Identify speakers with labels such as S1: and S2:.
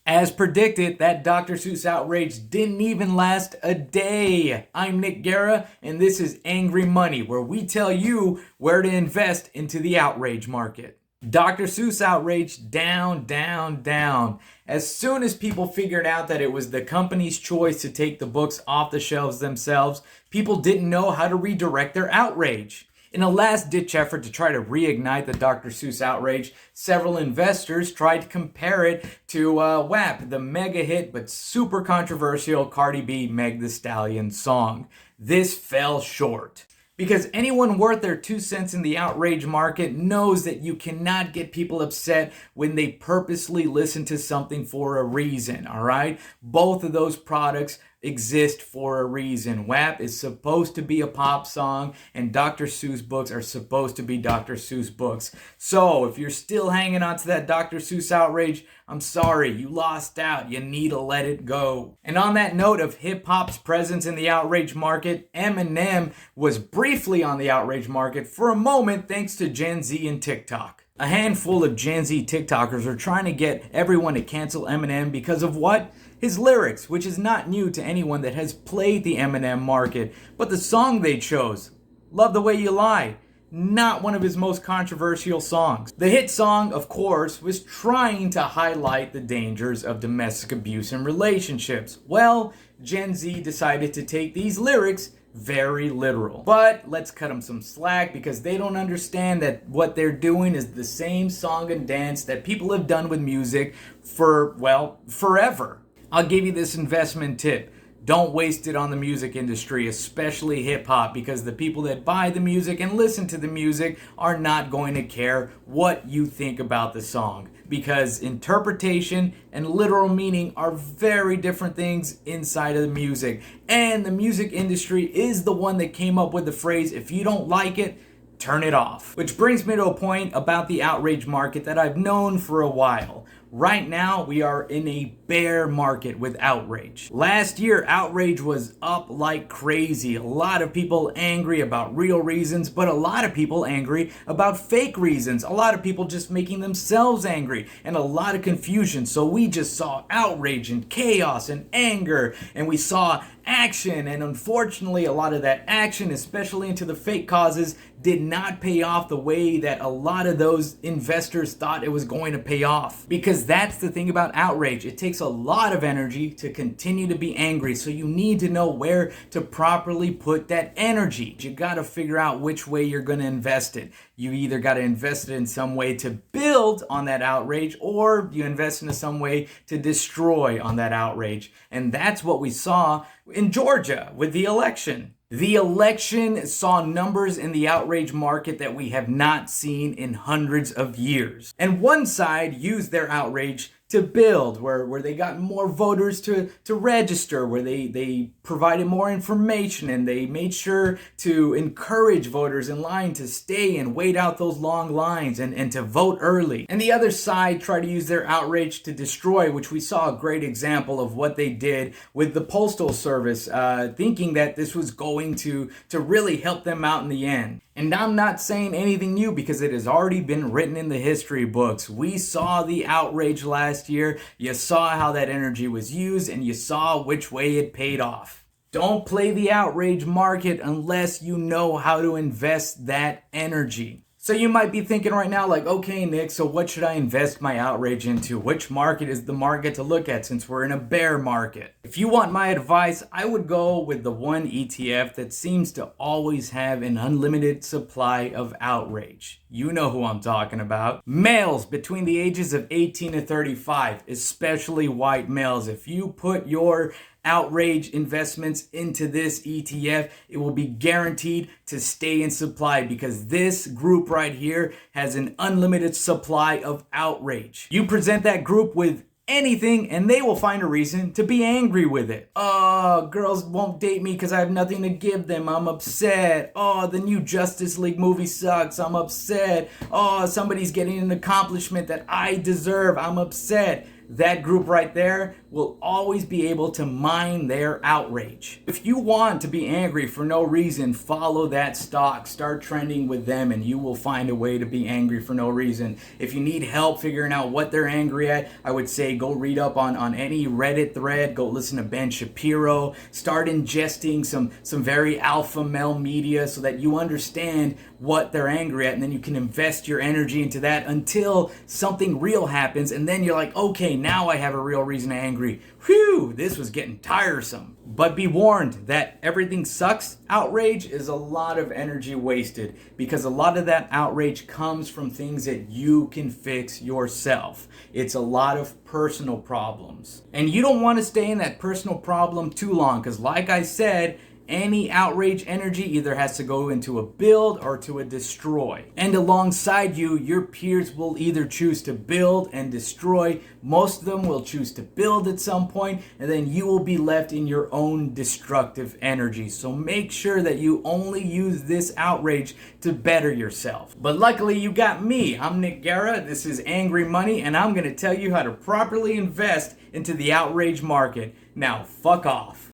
S1: As predicted, that Dr. Seuss outrage didn't even last a day. I'm Nick Guerra, and this is Angry Money, where we tell you where to invest into the outrage market. Dr. Seuss outrage down, down, down. As soon as people figured out that it was the company's choice to take the books off the shelves themselves, people didn't know how to redirect their outrage. In a last-ditch effort to try to reignite the Dr. Seuss outrage, several investors tried to compare it to WAP, the mega hit but super controversial Cardi B Meg Thee Stallion song. This fell short. Because anyone worth their 2 cents in the outrage market knows that you cannot get people upset when they purposely listen to something for a reason, all right? Both of those products exist for a reason. WAP is supposed to be a pop song, and Dr. Seuss books are supposed to be Dr. Seuss books. So if you're still hanging on to that Dr. Seuss outrage, I'm sorry, you lost out. You need to let it go. And on that note of hip-hop's presence in the outrage market, Eminem was briefly on the outrage market for a moment thanks to Gen Z and TikTok. A handful of Gen Z TikTokers are trying to get everyone to cancel Eminem because of what? His lyrics, which is not new to anyone that has played the Eminem market, but the song they chose, Love the Way You Lie, not one of his most controversial songs. The hit song, of course, was trying to highlight the dangers of domestic abuse in relationships. Well, Gen Z decided to take these lyrics very literal. But let's cut them some slack because they don't understand that what they're doing is the same song and dance that people have done with music for, well, forever. I'll give you this investment tip. Don't waste it on the music industry, especially hip-hop, because the people that buy the music and listen to the music are not going to care what you think about the song, because interpretation and literal meaning are very different things inside of the music. And the music industry is the one that came up with the phrase, if you don't like it, turn it off. Which brings me to a point about the outrage market that I've known for a while. Right now, we are in a bear market with outrage. Last year, outrage was up like crazy. A lot of people angry about real reasons, but a lot of people angry about fake reasons. A lot of people just making themselves angry, and a lot of confusion. So we just saw outrage and chaos and anger, and we saw action, and unfortunately a lot of that action, especially into the fake causes, did not pay off the way that a lot of those investors thought it was going to pay off. Because that's the thing about outrage. It takes a lot of energy to continue to be angry, so you need to know where to properly put that energy. You gotta figure out which way you're gonna invest it. You either gotta invest it in some way to build on that outrage, or you invest in some way to destroy on that outrage. And that's what we saw in Georgia with the election. The election saw numbers in the outrage market that we have not seen in hundreds of years. And one side used their outrage to build, where they got more voters to register, where they provided more information, and they made sure to encourage voters in line to stay and wait out those long lines and to vote early. And the other side tried to use their outrage to destroy, which we saw a great example of what they did with the Postal Service, thinking that this was going to really help them out in the end. And I'm not saying anything new because it has already been written in the history books. We saw the outrage last year. You saw how that energy was used, and you saw which way it paid off. Don't play the outrage market unless you know how to invest that energy. So you might be thinking right now, like, okay, Nick, so what should I invest my outrage into? Which market is the market to look at since we're in a bear market? If you want my advice, I would go with the one ETF that seems to always have an unlimited supply of outrage. You know who I'm talking about. Males between the ages of 18 to 35, especially white males. If you put your outrage investments into this ETF, it will be guaranteed to stay in supply because this group right here has an unlimited supply of outrage. You present that group with anything and they will find a reason to be angry with it. Oh, girls won't date me because I have nothing to give them. I'm upset. Oh, the new Justice League movie sucks. I'm upset. Oh, somebody's getting an accomplishment that I deserve. I'm upset. That group right there will always be able to mine their outrage. If you want to be angry for no reason, follow that stock, start trending with them, and you will find a way to be angry for no reason. If you need help figuring out what they're angry at, I would say go read up on any Reddit thread, go listen to Ben Shapiro, start ingesting some very alpha male media so that you understand what they're angry at, and then you can invest your energy into that until something real happens, and then you're like, okay, now I have a real reason to angry. Whew, this was getting tiresome. But be warned that everything sucks outrage is a lot of energy wasted, because a lot of that outrage comes from things that you can fix yourself. It's a lot of personal problems. And you don't want to stay in that personal problem too long, because like I said, any outrage energy either has to go into a build or to a destroy. And alongside you, your peers will either choose to build and destroy. Most of them will choose to build at some point, and then you will be left in your own destructive energy. So make sure that you only use this outrage to better yourself. But luckily you got me. I'm Nick Guerra. This is Angry Money, and I'm going to tell you how to properly invest into the outrage market. Now fuck off.